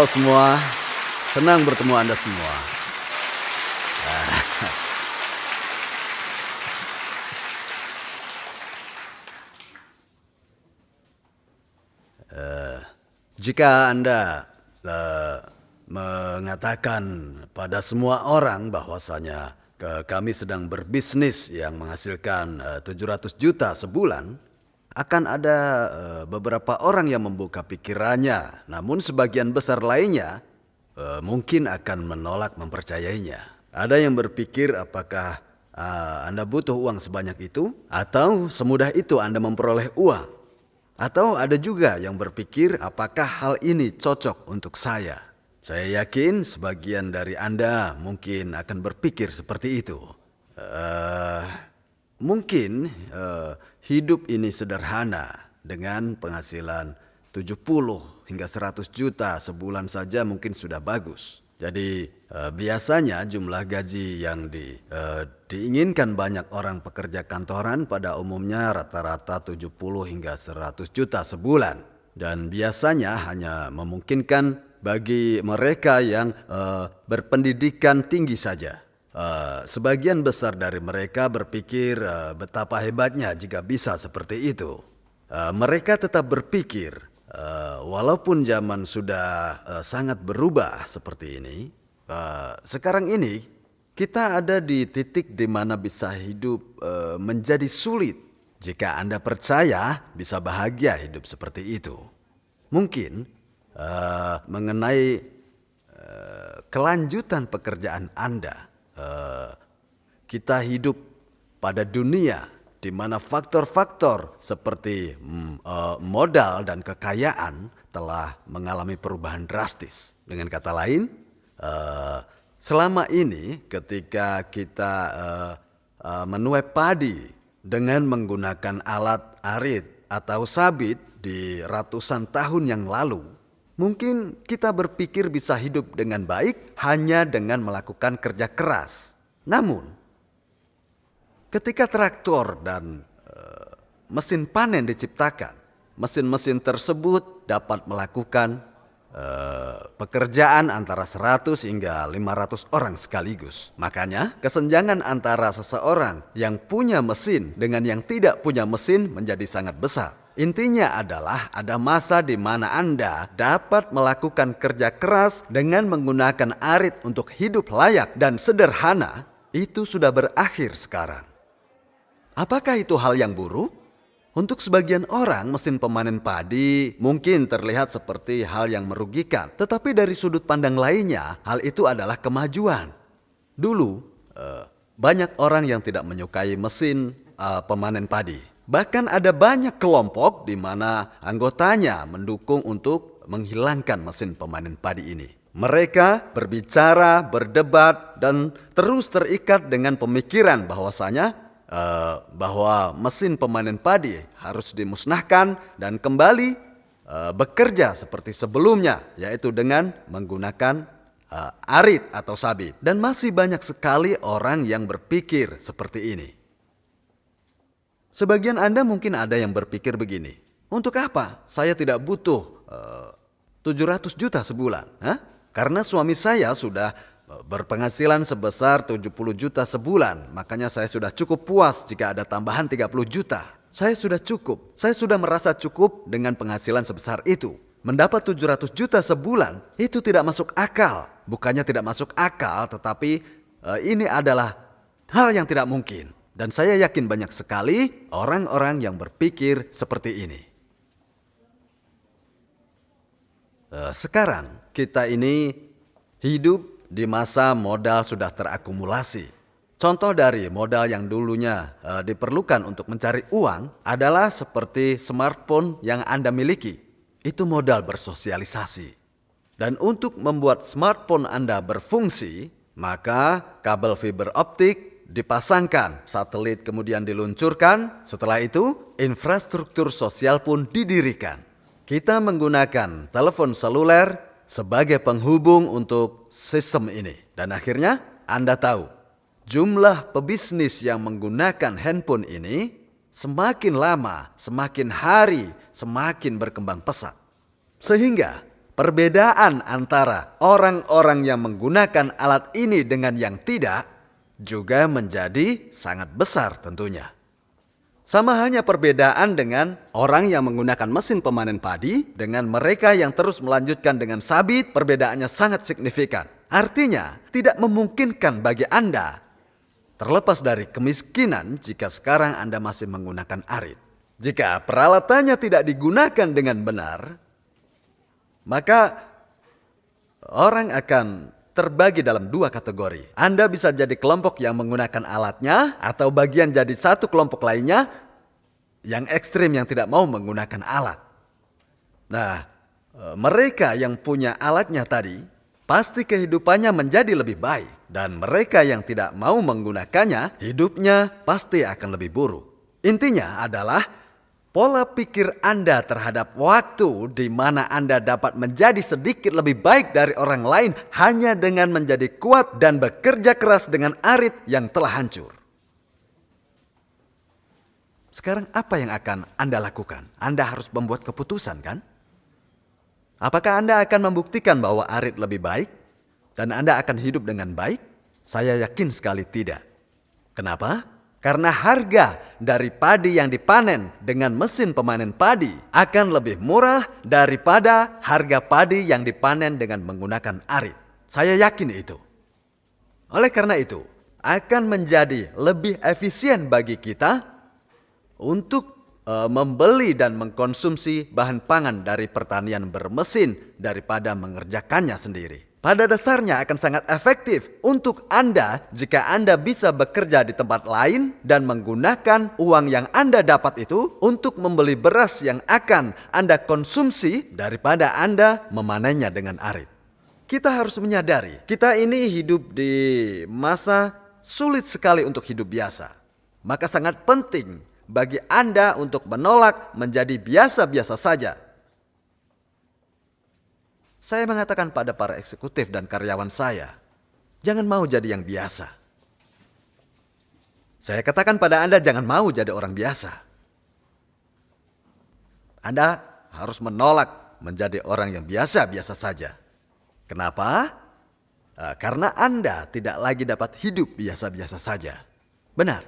semua, senang bertemu Anda semua. Jika Anda mengatakan pada semua orang bahwasanya kami sedang berbisnis yang menghasilkan 700 juta sebulan, akan ada beberapa orang yang membuka pikirannya, namun sebagian besar lainnya mungkin akan menolak mempercayainya. Ada yang berpikir apakah Anda butuh uang sebanyak itu, atau semudah itu Anda memperoleh uang. Atau ada juga yang berpikir apakah hal ini cocok untuk saya. Saya yakin sebagian dari Anda mungkin akan berpikir seperti itu. Mungkin hidup ini sederhana dengan penghasilan 70 hingga 100 juta sebulan saja mungkin sudah bagus. Jadi biasanya jumlah gaji yang diinginkan banyak orang pekerja kantoran pada umumnya rata-rata 70 hingga 100 juta sebulan. Dan biasanya hanya memungkinkan bagi mereka yang berpendidikan tinggi saja. Sebagian besar dari mereka berpikir betapa hebatnya jika bisa seperti itu. Mereka tetap berpikir walaupun zaman sudah sangat berubah seperti ini, sekarang ini kita ada di titik di mana bisa hidup menjadi sulit. Jika Anda percaya bisa bahagia hidup seperti itu. Mungkin mengenai kelanjutan pekerjaan Anda, kita hidup pada dunia di mana faktor-faktor seperti modal dan kekayaan telah mengalami perubahan drastis. Dengan kata lain, selama ini ketika kita menuai padi dengan menggunakan alat arit atau sabit di ratusan tahun yang lalu, mungkin kita berpikir bisa hidup dengan baik hanya dengan melakukan kerja keras. Namun, ketika traktor dan mesin panen diciptakan, mesin-mesin tersebut dapat melakukan pekerjaan antara 100 hingga 500 orang sekaligus. Makanya kesenjangan antara seseorang yang punya mesin dengan yang tidak punya mesin menjadi sangat besar. Intinya adalah ada masa di mana Anda dapat melakukan kerja keras dengan menggunakan arit untuk hidup layak dan sederhana. Itu sudah berakhir sekarang. Apakah itu hal yang buruk? Untuk sebagian orang, mesin pemanen padi mungkin terlihat seperti hal yang merugikan. Tetapi dari sudut pandang lainnya, hal itu adalah kemajuan. Dulu, banyak orang yang tidak menyukai mesin pemanen padi. Bahkan ada banyak kelompok di mana anggotanya mendukung untuk menghilangkan mesin pemanen padi ini. Mereka berbicara, berdebat, dan terus terikat dengan pemikiran bahwasanya bahwa mesin pemanen padi harus dimusnahkan dan kembali bekerja seperti sebelumnya, yaitu dengan menggunakan arit atau sabit. Dan masih banyak sekali orang yang berpikir seperti ini. Sebagian Anda mungkin ada yang berpikir begini, untuk apa saya tidak butuh 700 juta sebulan? Karena suami saya sudah berpenghasilan sebesar 70 juta sebulan, makanya saya sudah cukup puas jika ada tambahan 30 juta. Saya sudah cukup, saya sudah merasa cukup dengan penghasilan sebesar itu. Mendapat 700 juta sebulan itu tidak masuk akal. Bukannya tidak masuk akal, tetapi ini adalah hal yang tidak mungkin. Dan saya yakin banyak sekali orang-orang yang berpikir seperti ini. Sekarang kita ini hidup di masa modal sudah terakumulasi. Contoh dari modal yang dulunya diperlukan untuk mencari uang adalah seperti smartphone yang Anda miliki. Itu modal bersosialisasi. Dan untuk membuat smartphone Anda berfungsi, maka kabel fiber optik dipasangkan, satelit kemudian diluncurkan. Setelah itu, infrastruktur sosial pun didirikan. Kita menggunakan telepon seluler sebagai penghubung untuk sistem ini. Dan akhirnya Anda tahu, jumlah pebisnis yang menggunakan handphone ini semakin lama, semakin hari, semakin berkembang pesat. Sehingga perbedaan antara orang-orang yang menggunakan alat ini dengan yang tidak juga menjadi sangat besar tentunya. Sama halnya perbedaan dengan orang yang menggunakan mesin pemanen padi dengan mereka yang terus melanjutkan dengan sabit, perbedaannya sangat signifikan. Artinya, tidak memungkinkan bagi Anda terlepas dari kemiskinan jika sekarang Anda masih menggunakan arit. Jika peralatannya tidak digunakan dengan benar, maka orang akan terbagi dalam dua kategori. Anda bisa jadi kelompok yang menggunakan alatnya atau bagian jadi satu kelompok lainnya yang ekstrim yang tidak mau menggunakan alat. Nah, mereka yang punya alatnya tadi pasti kehidupannya menjadi lebih baik, dan mereka yang tidak mau menggunakannya hidupnya pasti akan lebih buruk. Intinya adalah pola pikir Anda terhadap waktu di mana Anda dapat menjadi sedikit lebih baik dari orang lain hanya dengan menjadi kuat dan bekerja keras dengan arit yang telah hancur. Sekarang apa yang akan Anda lakukan? Anda harus membuat keputusan, kan? Apakah Anda akan membuktikan bahwa arit lebih baik dan Anda akan hidup dengan baik? Saya yakin sekali tidak. Kenapa? Karena harga dari padi yang dipanen dengan mesin pemanen padi akan lebih murah daripada harga padi yang dipanen dengan menggunakan arit. Saya yakin itu. Oleh karena itu, akan menjadi lebih efisien bagi kita untuk membeli dan mengkonsumsi bahan pangan dari pertanian bermesin daripada mengerjakannya sendiri. Pada dasarnya akan sangat efektif untuk Anda jika Anda bisa bekerja di tempat lain dan menggunakan uang yang Anda dapat itu untuk membeli beras yang akan Anda konsumsi daripada Anda memanennya dengan arit. Kita harus menyadari, kita ini hidup di masa sulit sekali untuk hidup biasa. Maka sangat penting bagi Anda untuk menolak menjadi biasa-biasa saja. Saya mengatakan pada para eksekutif dan karyawan saya, jangan mau jadi yang biasa. Saya katakan pada Anda, jangan mau jadi orang biasa. Anda harus menolak menjadi orang yang biasa-biasa saja. Kenapa? Karena Anda tidak lagi dapat hidup biasa-biasa saja. Benar,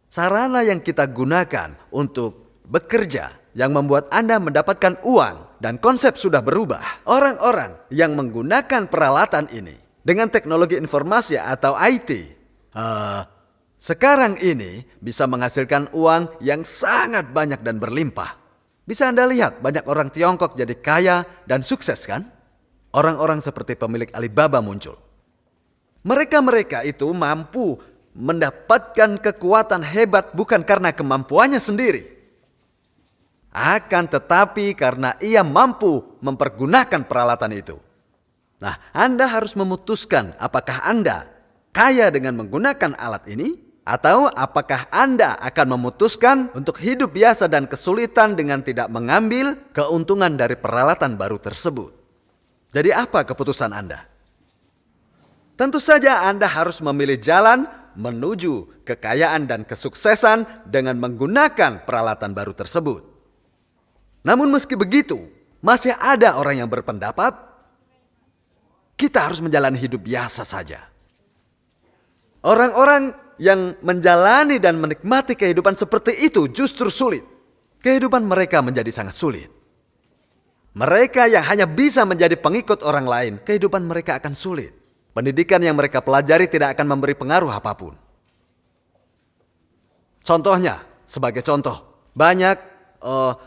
sarana yang kita gunakan untuk bekerja yang membuat Anda mendapatkan uang dan konsep sudah berubah. Orang-orang yang menggunakan peralatan ini dengan teknologi informasi atau IT, sekarang ini bisa menghasilkan uang yang sangat banyak dan berlimpah. Bisa Anda lihat banyak orang Tiongkok jadi kaya dan sukses, kan? Orang-orang seperti pemilik Alibaba muncul. Mereka itu mampu mendapatkan kekuatan hebat bukan karena kemampuannya sendiri. Akan tetapi karena ia mampu mempergunakan peralatan itu. Nah, Anda harus memutuskan apakah Anda kaya dengan menggunakan alat ini, atau apakah Anda akan memutuskan untuk hidup biasa dan kesulitan dengan tidak mengambil keuntungan dari peralatan baru tersebut. Jadi apa keputusan Anda? Tentu saja Anda harus memilih jalan menuju kekayaan dan kesuksesan dengan menggunakan peralatan baru tersebut. Namun meski begitu, masih ada orang yang berpendapat kita harus menjalani hidup biasa saja. Orang-orang yang menjalani dan menikmati kehidupan seperti itu justru sulit. Kehidupan mereka menjadi sangat sulit. Mereka yang hanya bisa menjadi pengikut orang lain, kehidupan mereka akan sulit. Pendidikan yang mereka pelajari tidak akan memberi pengaruh apapun. Contohnya, sebagai contoh, banyak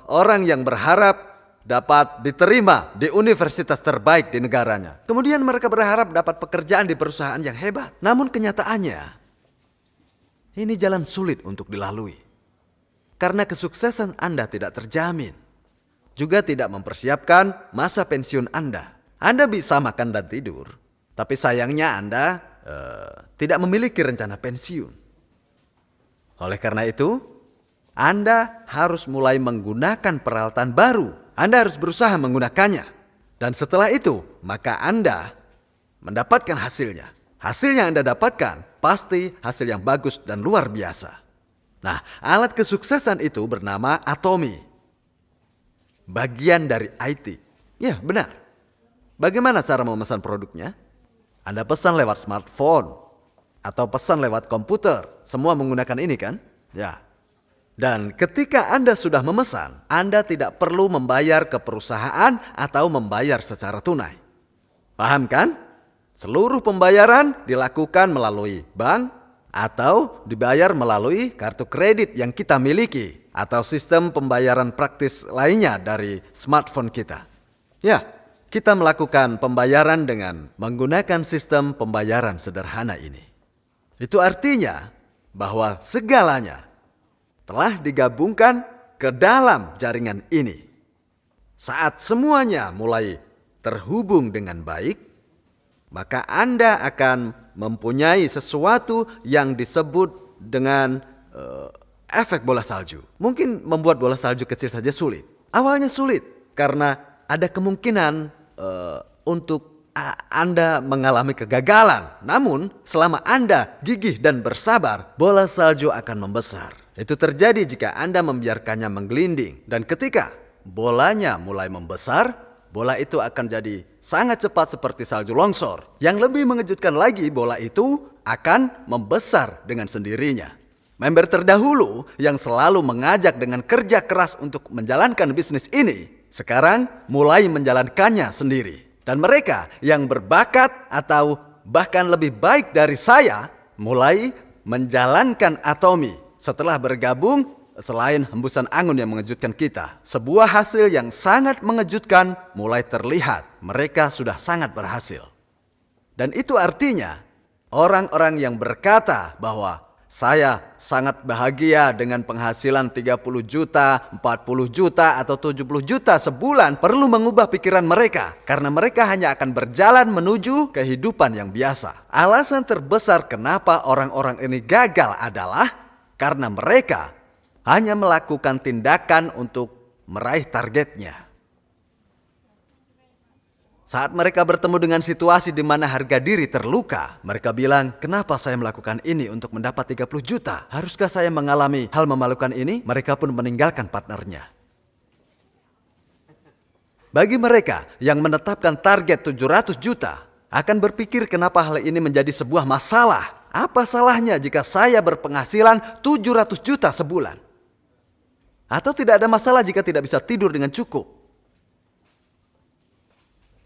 orang yang berharap dapat diterima di universitas terbaik di negaranya. Kemudian mereka berharap dapat pekerjaan di perusahaan yang hebat. Namun kenyataannya, ini jalan sulit untuk dilalui. Karena kesuksesan Anda tidak terjamin. Juga tidak mempersiapkan masa pensiun Anda. Anda bisa makan dan tidur, tapi sayangnya Anda tidak memiliki rencana pensiun. Oleh karena itu, Anda harus mulai menggunakan peralatan baru. Anda harus berusaha menggunakannya. Dan setelah itu, maka Anda mendapatkan hasilnya. Hasil yang Anda dapatkan pasti hasil yang bagus dan luar biasa. Nah, alat kesuksesan itu bernama Atomi. Bagian dari IT. Ya, benar. Bagaimana cara memesan produknya? Anda pesan lewat smartphone atau pesan lewat komputer. Semua menggunakan ini kan? Ya. Dan ketika Anda sudah memesan, Anda tidak perlu membayar ke perusahaan atau membayar secara tunai. Paham kan? Seluruh pembayaran dilakukan melalui bank atau dibayar melalui kartu kredit yang kita miliki atau sistem pembayaran praktis lainnya dari smartphone kita. Ya, kita melakukan pembayaran dengan menggunakan sistem pembayaran sederhana ini. Itu artinya bahwa segalanya telah digabungkan ke dalam jaringan ini. Saat semuanya mulai terhubung dengan baik, maka Anda akan mempunyai sesuatu yang disebut dengan efek bola salju. Mungkin membuat bola salju kecil saja sulit. Awalnya sulit karena ada kemungkinan untuk Anda mengalami kegagalan. Namun selama Anda gigih dan bersabar, bola salju akan membesar. Itu terjadi jika Anda membiarkannya menggelinding. Dan ketika bolanya mulai membesar, bola itu akan jadi sangat cepat seperti salju longsor. Yang lebih mengejutkan lagi, bola itu akan membesar dengan sendirinya. Member terdahulu yang selalu mengajak dengan kerja keras untuk menjalankan bisnis ini, sekarang mulai menjalankannya sendiri. Dan mereka yang berbakat atau bahkan lebih baik dari saya, mulai menjalankan Atomy setelah bergabung. Selain hembusan angin yang mengejutkan kita, sebuah hasil yang sangat mengejutkan mulai terlihat. Mereka sudah sangat berhasil. Dan itu artinya orang-orang yang berkata bahwa saya sangat bahagia dengan penghasilan 30 juta, 40 juta, atau 70 juta sebulan perlu mengubah pikiran mereka. Karena mereka hanya akan berjalan menuju kehidupan yang biasa. Alasan terbesar kenapa orang-orang ini gagal adalah karena mereka hanya melakukan tindakan untuk meraih targetnya. Saat mereka bertemu dengan situasi di mana harga diri terluka, mereka bilang, kenapa saya melakukan ini untuk mendapat 30 juta? Haruskah saya mengalami hal memalukan ini? Mereka pun meninggalkan partnernya. Bagi mereka yang menetapkan target 700 juta, akan berpikir kenapa hal ini menjadi sebuah masalah. Apa salahnya jika saya berpenghasilan 700 juta sebulan? Atau tidak ada masalah jika tidak bisa tidur dengan cukup.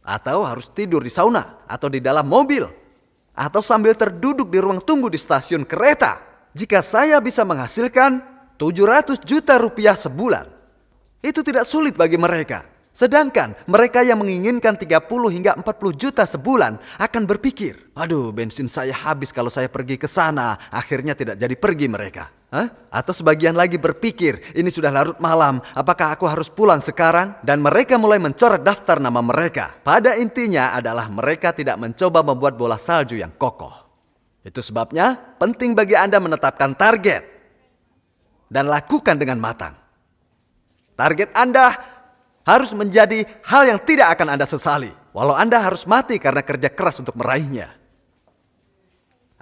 Atau harus tidur di sauna atau di dalam mobil. Atau sambil terduduk di ruang tunggu di stasiun kereta. Jika saya bisa menghasilkan 700 juta rupiah sebulan, itu tidak sulit bagi mereka. Sedangkan mereka yang menginginkan 30 hingga 40 juta sebulan akan berpikir, aduh bensin saya habis kalau saya pergi ke sana, akhirnya tidak jadi pergi mereka. Atau sebagian lagi berpikir, ini sudah larut malam, apakah aku harus pulang sekarang? Dan mereka mulai mencoret daftar nama mereka. Pada intinya adalah mereka tidak mencoba membuat bola salju yang kokoh. Itu sebabnya penting bagi Anda menetapkan target dan lakukan dengan matang. Target Anda harus menjadi hal yang tidak akan Anda sesali, walau Anda harus mati karena kerja keras untuk meraihnya.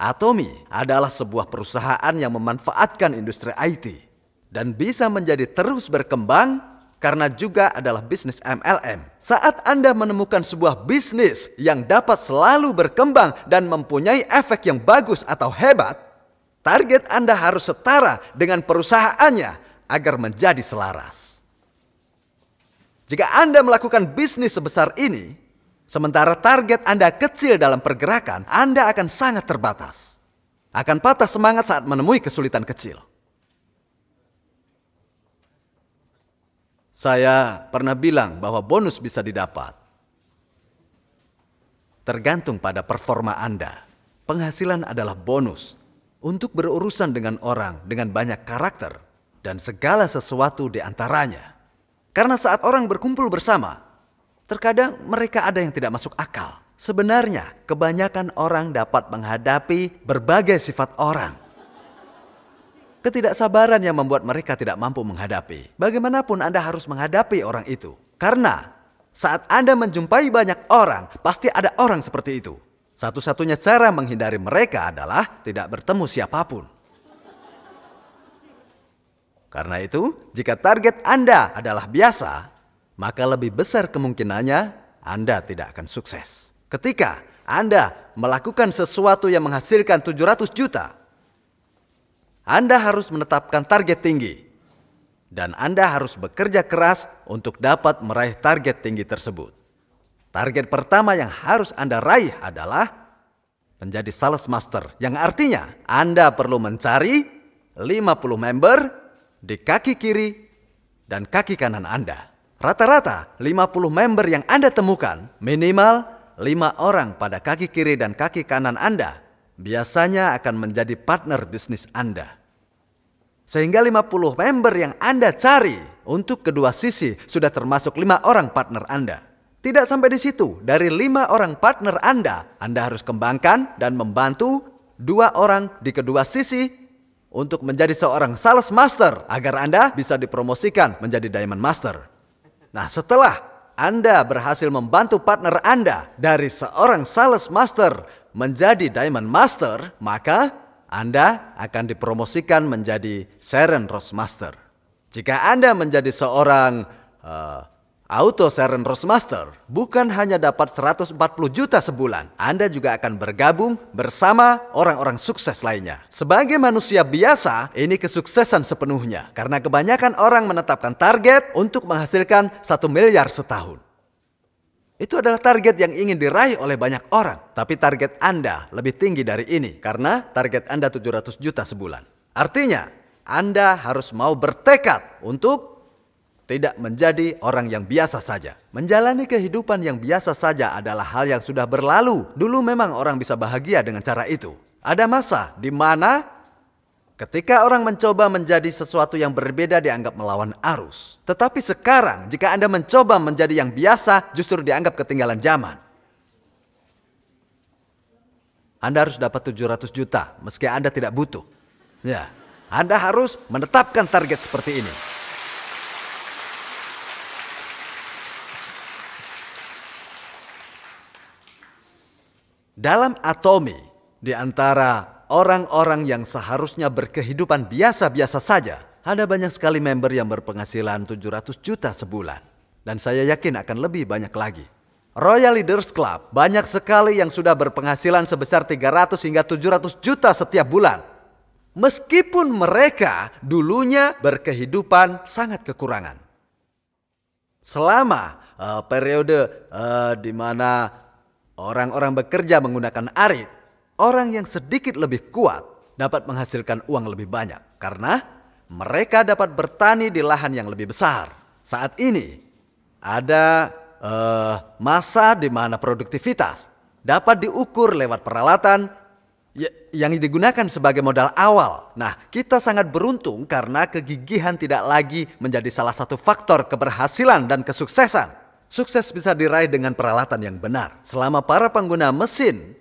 Atomy adalah sebuah perusahaan yang memanfaatkan industri IT dan bisa menjadi terus berkembang karena juga adalah bisnis MLM. Saat Anda menemukan sebuah bisnis yang dapat selalu berkembang dan mempunyai efek yang bagus atau hebat, target Anda harus setara dengan perusahaannya agar menjadi selaras. Jika Anda melakukan bisnis sebesar ini, sementara target Anda kecil dalam pergerakan, Anda akan sangat terbatas. Akan patah semangat saat menemui kesulitan kecil. Saya pernah bilang bahwa bonus bisa didapat. Tergantung pada performa Anda. Penghasilan adalah bonus untuk berurusan dengan orang dengan banyak karakter dan segala sesuatu di antaranya. Karena saat orang berkumpul bersama, terkadang mereka ada yang tidak masuk akal. Sebenarnya kebanyakan orang dapat menghadapi berbagai sifat orang. Ketidaksabaran yang membuat mereka tidak mampu menghadapi. Bagaimanapun Anda harus menghadapi orang itu. Karena saat Anda menjumpai banyak orang, pasti ada orang seperti itu. Satu-satunya cara menghindari mereka adalah tidak bertemu siapapun. Karena itu, jika target Anda adalah biasa, maka lebih besar kemungkinannya Anda tidak akan sukses. Ketika Anda melakukan sesuatu yang menghasilkan 700 juta, Anda harus menetapkan target tinggi. Dan Anda harus bekerja keras untuk dapat meraih target tinggi tersebut. Target pertama yang harus Anda raih adalah menjadi sales master. Yang artinya Anda perlu mencari 50 member di kaki kiri dan kaki kanan Anda. Rata-rata 50 member yang Anda temukan, minimal 5 orang pada kaki kiri dan kaki kanan Anda, biasanya akan menjadi partner bisnis Anda. Sehingga 50 member yang Anda cari untuk kedua sisi sudah termasuk 5 orang partner Anda. Tidak sampai di situ, dari 5 orang partner Anda harus kembangkan dan membantu 2 orang di kedua sisi untuk menjadi seorang sales master agar Anda bisa dipromosikan menjadi diamond master. Nah, setelah Anda berhasil membantu partner Anda dari seorang sales master menjadi diamond master, maka Anda akan dipromosikan menjadi Sharon Rose Master. Jika Anda menjadi seorang Auto Sharon Rose Master, bukan hanya dapat 140 juta sebulan, Anda juga akan bergabung bersama orang-orang sukses lainnya. Sebagai manusia biasa, ini kesuksesan sepenuhnya. Karena kebanyakan orang menetapkan target untuk menghasilkan 1 miliar setahun. Itu adalah target yang ingin diraih oleh banyak orang. Tapi target Anda lebih tinggi dari ini, karena target Anda 700 juta sebulan. Artinya, Anda harus mau bertekad untuk tidak menjadi orang yang biasa saja. Menjalani kehidupan yang biasa saja adalah hal yang sudah berlalu. Dulu memang orang bisa bahagia dengan cara itu. Ada masa di mana ketika orang mencoba menjadi sesuatu yang berbeda dianggap melawan arus. Tetapi sekarang jika Anda mencoba menjadi yang biasa justru dianggap ketinggalan zaman. Anda harus dapat 700 juta meski Anda tidak butuh. Ya, Anda harus menetapkan target seperti ini. Dalam Atomy, di antara orang-orang yang seharusnya berkehidupan biasa-biasa saja, ada banyak sekali member yang berpenghasilan 700 juta sebulan. Dan saya yakin akan lebih banyak lagi. Royal Leaders Club banyak sekali yang sudah berpenghasilan sebesar 300 hingga 700 juta setiap bulan. Meskipun mereka dulunya berkehidupan sangat kekurangan. Selama periode di mana orang-orang bekerja menggunakan arit, orang yang sedikit lebih kuat dapat menghasilkan uang lebih banyak karena mereka dapat bertani di lahan yang lebih besar. Saat ini ada masa di mana produktivitas dapat diukur lewat peralatan yang digunakan sebagai modal awal. Nah, kita sangat beruntung karena kegigihan tidak lagi menjadi salah satu faktor keberhasilan dan kesuksesan. Sukses bisa diraih dengan peralatan yang benar. Selama para pengguna mesin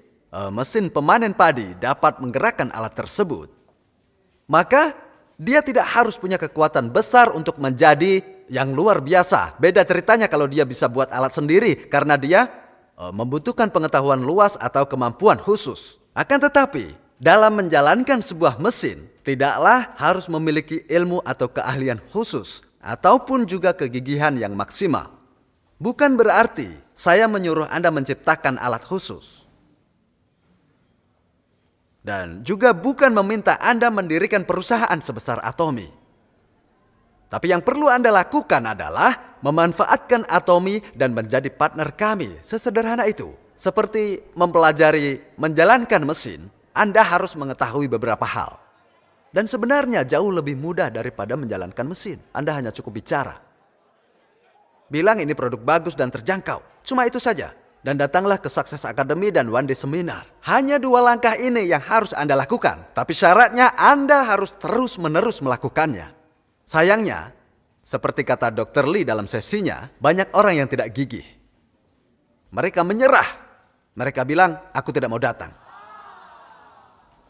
pemanen padi dapat menggerakkan alat tersebut, maka dia tidak harus punya kekuatan besar untuk menjadi yang luar biasa. Beda ceritanya kalau dia bisa buat alat sendiri karena dia membutuhkan pengetahuan luas atau kemampuan khusus. Akan tetapi, dalam menjalankan sebuah mesin, tidaklah harus memiliki ilmu atau keahlian khusus ataupun juga kegigihan yang maksimal. Bukan berarti saya menyuruh Anda menciptakan alat khusus. Dan juga bukan meminta Anda mendirikan perusahaan sebesar Atomy. Tapi yang perlu Anda lakukan adalah memanfaatkan Atomy dan menjadi partner kami. Sesederhana itu. Seperti mempelajari menjalankan mesin, Anda harus mengetahui beberapa hal. Dan sebenarnya jauh lebih mudah daripada menjalankan mesin. Anda hanya cukup bicara. Bilang ini produk bagus dan terjangkau. Cuma itu saja. Dan datanglah ke Success Academy dan One Day Seminar. Hanya 2 langkah ini yang harus Anda lakukan. Tapi syaratnya Anda harus terus-menerus melakukannya. Sayangnya, seperti kata Dr. Lee dalam sesinya, banyak orang yang tidak gigih. Mereka menyerah. Mereka bilang, aku tidak mau datang.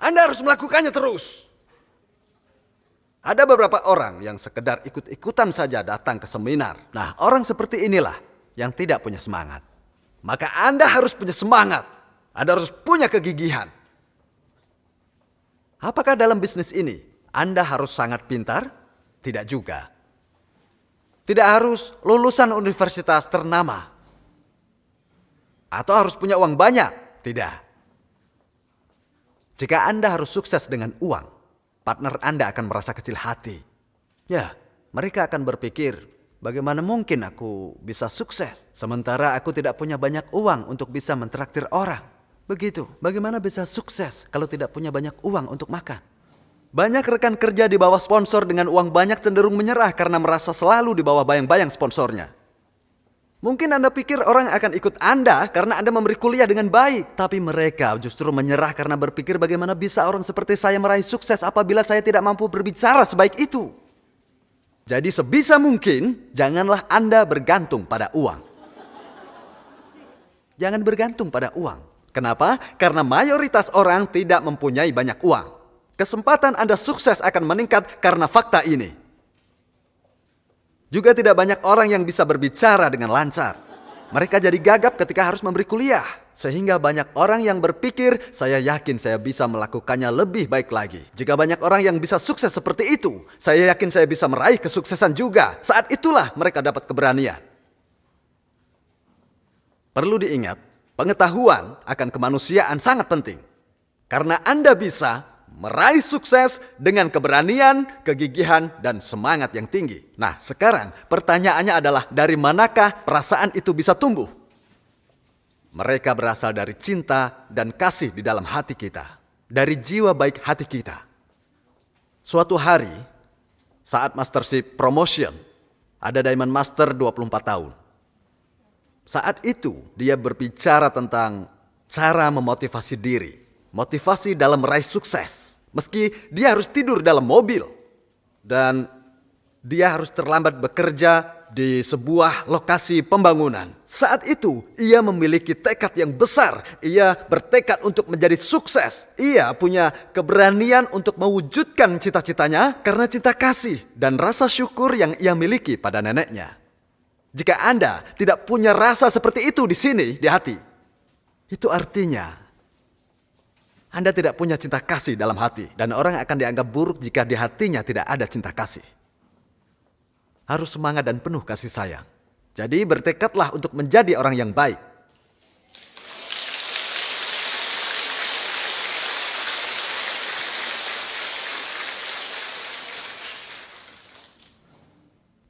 Anda harus melakukannya terus. Ada beberapa orang yang sekedar ikut-ikutan saja datang ke seminar. Nah, orang seperti inilah yang tidak punya semangat. Maka Anda harus punya semangat. Anda harus punya kegigihan. Apakah dalam bisnis ini Anda harus sangat pintar? Tidak juga. Tidak harus lulusan universitas ternama. Atau harus punya uang banyak? Tidak. Jika Anda harus sukses dengan uang, partner Anda akan merasa kecil hati. Ya, mereka akan berpikir, bagaimana mungkin aku bisa sukses sementara aku tidak punya banyak uang untuk bisa mentraktir orang. Begitu, bagaimana bisa sukses kalau tidak punya banyak uang untuk makan? Banyak rekan kerja di bawah sponsor dengan uang banyak cenderung menyerah karena merasa selalu di bawah bayang-bayang sponsornya. Mungkin Anda pikir orang akan ikut Anda karena Anda memberi kuliah dengan baik. Tapi mereka justru menyerah karena berpikir bagaimana bisa orang seperti saya meraih sukses apabila saya tidak mampu berbicara sebaik itu. Jadi sebisa mungkin, janganlah Anda bergantung pada uang. Jangan bergantung pada uang. Kenapa? Karena mayoritas orang tidak mempunyai banyak uang. Kesempatan Anda sukses akan meningkat karena fakta ini. Juga tidak banyak orang yang bisa berbicara dengan lancar. Mereka jadi gagap ketika harus memberi kuliah. Sehingga banyak orang yang berpikir, saya yakin saya bisa melakukannya lebih baik lagi. Jika banyak orang yang bisa sukses seperti itu, saya yakin saya bisa meraih kesuksesan juga. Saat itulah mereka dapat keberanian. Perlu diingat, pengetahuan akan kemanusiaan sangat penting. Karena Anda bisa meraih sukses dengan keberanian, kegigihan, dan semangat yang tinggi. Nah, sekarang pertanyaannya adalah dari manakah perasaan itu bisa tumbuh? Mereka berasal dari cinta dan kasih di dalam hati kita. Dari jiwa baik hati kita. Suatu hari, saat mastership promotion, ada Diamond Master 24 tahun. Saat itu, dia berbicara tentang cara memotivasi diri. Motivasi dalam meraih sukses. Meski dia harus tidur dalam mobil. Dan dia harus terlambat bekerja di sebuah lokasi pembangunan. Saat itu, ia memiliki tekad yang besar. Ia bertekad untuk menjadi sukses. Ia punya keberanian untuk mewujudkan cita-citanya karena cinta kasih dan rasa syukur yang ia miliki pada neneknya. Jika Anda tidak punya rasa seperti itu di sini, di hati, itu artinya Anda tidak punya cinta kasih dalam hati. Dan orang akan dianggap buruk jika di hatinya tidak ada cinta kasih. Harus semangat dan penuh kasih sayang. Jadi bertekadlah untuk menjadi orang yang baik.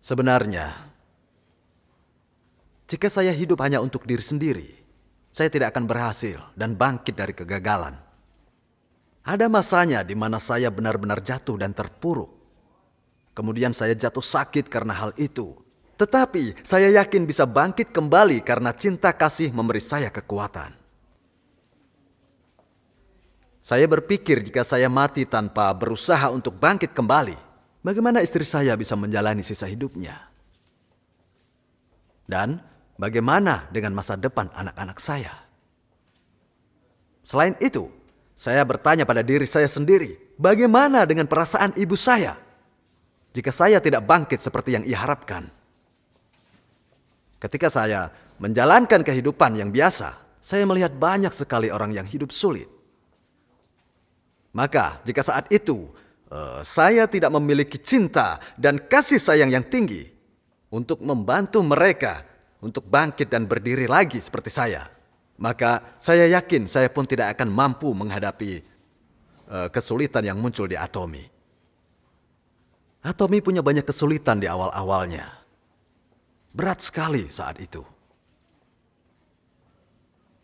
Sebenarnya, jika saya hidup hanya untuk diri sendiri, saya tidak akan berhasil dan bangkit dari kegagalan. Ada masanya di mana saya benar-benar jatuh dan terpuruk. Kemudian saya jatuh sakit karena hal itu. Tetapi saya yakin bisa bangkit kembali karena cinta kasih memberi saya kekuatan. Saya berpikir jika saya mati tanpa berusaha untuk bangkit kembali, bagaimana istri saya bisa menjalani sisa hidupnya? Dan bagaimana dengan masa depan anak-anak saya? Selain itu, saya bertanya pada diri saya sendiri, bagaimana dengan perasaan ibu saya jika saya tidak bangkit seperti yang ia harapkan? Ketika saya menjalankan kehidupan yang biasa, saya melihat banyak sekali orang yang hidup sulit. Maka jika saat itu saya tidak memiliki cinta dan kasih sayang yang tinggi untuk membantu mereka untuk bangkit dan berdiri lagi seperti saya, maka saya yakin saya pun tidak akan mampu menghadapi kesulitan yang muncul di Atomy. Atomy punya banyak kesulitan di awal-awalnya. Berat sekali saat itu.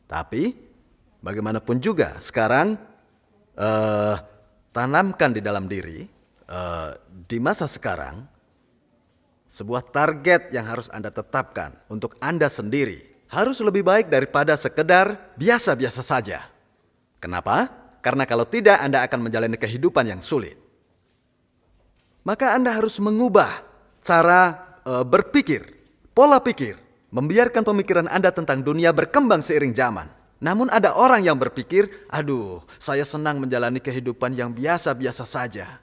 Tapi bagaimanapun juga sekarang tanamkan di dalam diri di masa sekarang sebuah target yang harus Anda tetapkan untuk Anda sendiri. Harus lebih baik daripada sekedar biasa-biasa saja. Kenapa? Karena kalau tidak Anda akan menjalani kehidupan yang sulit. Maka Anda harus mengubah cara berpikir, pola pikir. Membiarkan pemikiran Anda tentang dunia berkembang seiring zaman. Namun ada orang yang berpikir, aduh, saya senang menjalani kehidupan yang biasa-biasa saja.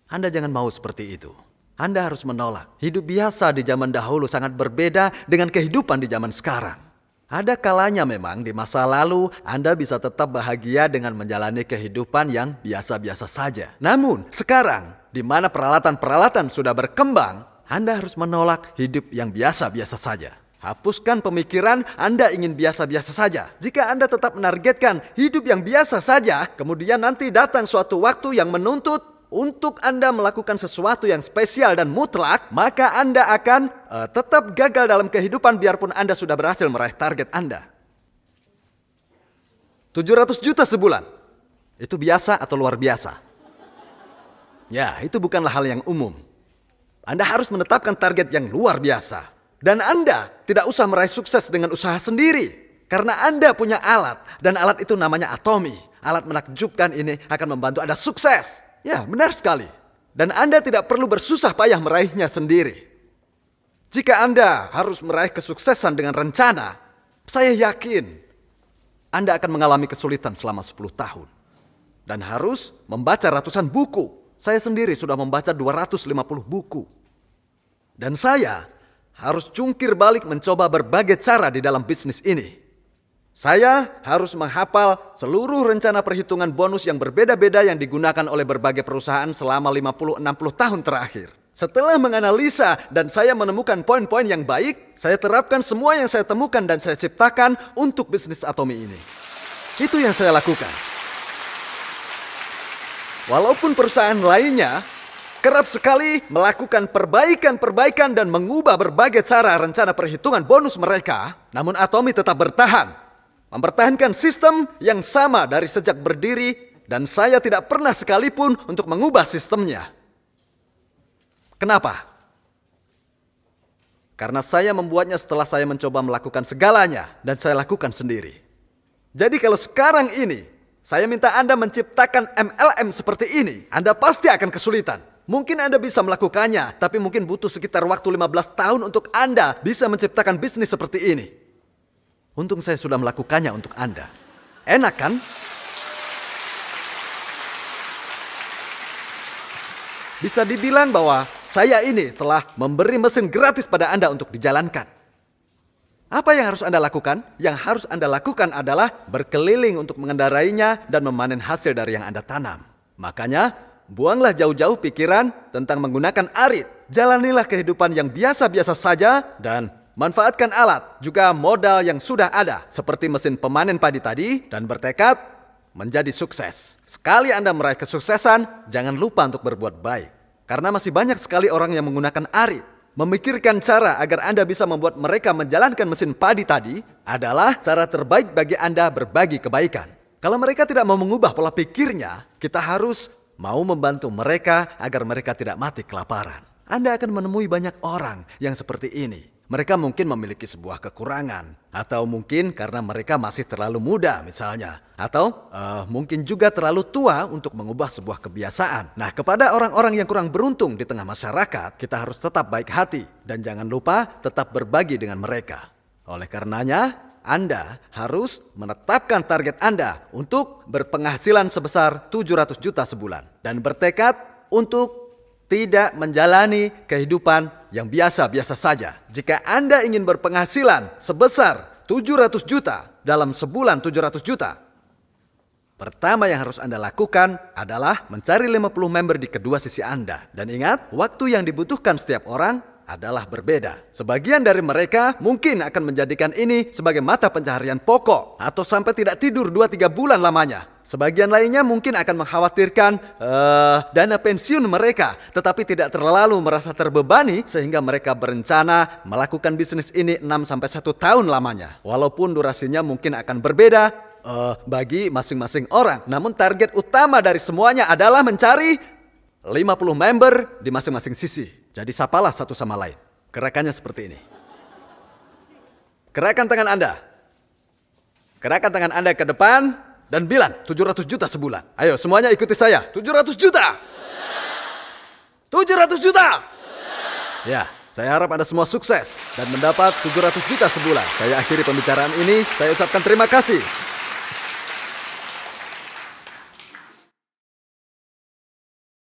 Anda jangan mau seperti itu. Anda harus menolak. Hidup biasa di zaman dahulu sangat berbeda dengan kehidupan di zaman sekarang. Ada kalanya memang di masa lalu Anda bisa tetap bahagia dengan menjalani kehidupan yang biasa-biasa saja. Namun sekarang, di mana peralatan-peralatan sudah berkembang, Anda harus menolak hidup yang biasa-biasa saja. Hapuskan pemikiran Anda ingin biasa-biasa saja. Jika Anda tetap menargetkan hidup yang biasa saja, kemudian nanti datang suatu waktu yang menuntut untuk Anda melakukan sesuatu yang spesial dan mutlak, maka Anda akan tetap gagal dalam kehidupan biarpun Anda sudah berhasil meraih target Anda. 700 juta sebulan. Itu biasa atau luar biasa? Ya, itu bukanlah hal yang umum. Anda harus menetapkan target yang luar biasa. Dan Anda tidak usah meraih sukses dengan usaha sendiri. Karena Anda punya alat. Dan alat itu namanya Atomy. Alat menakjubkan ini akan membantu Anda sukses. Ya, benar sekali. Dan Anda tidak perlu bersusah payah meraihnya sendiri. Jika Anda harus meraih kesuksesan dengan rencana, saya yakin Anda akan mengalami kesulitan selama 10 tahun. Dan harus membaca ratusan buku. Saya sendiri sudah membaca 250 buku. Dan saya harus jungkir balik mencoba berbagai cara di dalam bisnis ini. Saya harus menghafal seluruh rencana perhitungan bonus yang berbeda-beda yang digunakan oleh berbagai perusahaan selama 50-60 tahun terakhir. Setelah menganalisa dan saya menemukan poin-poin yang baik, saya terapkan semua yang saya temukan dan saya ciptakan untuk bisnis Atomy ini. Itu yang saya lakukan. Walaupun perusahaan lainnya kerap sekali melakukan perbaikan-perbaikan dan mengubah berbagai cara rencana perhitungan bonus mereka, namun Atomy tetap bertahan. Mempertahankan sistem yang sama dari sejak berdiri dan saya tidak pernah sekalipun untuk mengubah sistemnya. Kenapa? Karena saya membuatnya setelah saya mencoba melakukan segalanya dan saya lakukan sendiri. Jadi kalau sekarang ini saya minta Anda menciptakan MLM seperti ini, Anda pasti akan kesulitan. Mungkin Anda bisa melakukannya, tapi mungkin butuh sekitar waktu 15 tahun untuk Anda bisa menciptakan bisnis seperti ini. Untung saya sudah melakukannya untuk Anda. Enak kan? Bisa dibilang bahwa saya ini telah memberi mesin gratis pada Anda untuk dijalankan. Apa yang harus Anda lakukan? Yang harus Anda lakukan adalah berkeliling untuk mengendarainya dan memanen hasil dari yang Anda tanam. Makanya, buanglah jauh-jauh pikiran tentang menggunakan arit. Jalanilah kehidupan yang biasa-biasa saja dan manfaatkan alat, juga modal yang sudah ada, seperti mesin pemanen padi tadi, dan bertekad menjadi sukses. Sekali Anda meraih kesuksesan, jangan lupa untuk berbuat baik. Karena masih banyak sekali orang yang menggunakan arit. Memikirkan cara agar Anda bisa membuat mereka menjalankan mesin padi tadi adalah cara terbaik bagi Anda berbagi kebaikan. Kalau mereka tidak mau mengubah pola pikirnya, kita harus mau membantu mereka agar mereka tidak mati kelaparan. Anda akan menemui banyak orang yang seperti ini. Mereka mungkin memiliki sebuah kekurangan. Atau mungkin karena mereka masih terlalu muda misalnya. Atau mungkin juga terlalu tua untuk mengubah sebuah kebiasaan. Nah, kepada orang-orang yang kurang beruntung di tengah masyarakat, kita harus tetap baik hati. Dan jangan lupa tetap berbagi dengan mereka. Oleh karenanya, Anda harus menetapkan target Anda untuk berpenghasilan sebesar 700 juta sebulan. Dan bertekad untuk tidak menjalani kehidupan yang biasa-biasa saja. Jika Anda ingin berpenghasilan sebesar 700 juta dalam sebulan 700 juta, pertama yang harus Anda lakukan adalah mencari 50 member di kedua sisi Anda. Dan ingat, waktu yang dibutuhkan setiap orang adalah berbeda. Sebagian dari mereka mungkin akan menjadikan ini sebagai mata pencaharian pokok atau sampai tidak tidur 2-3 bulan lamanya. Sebagian lainnya mungkin akan mengkhawatirkan dana pensiun mereka, tetapi tidak terlalu merasa terbebani sehingga mereka berencana melakukan bisnis ini 6-1 tahun lamanya. Walaupun durasinya mungkin akan berbeda bagi masing-masing orang. Namun target utama dari semuanya adalah mencari 50 member di masing-masing sisi. Jadi sapalah satu sama lain. Gerakannya seperti ini. Gerakan tangan Anda. Gerakan tangan Anda ke depan dan bilang 700 juta sebulan. Ayo semuanya ikuti saya. 700 juta. 700 juta. Ya, saya harap Anda semua sukses dan mendapat 700 juta sebulan. Saya akhiri pembicaraan ini. Saya ucapkan terima kasih.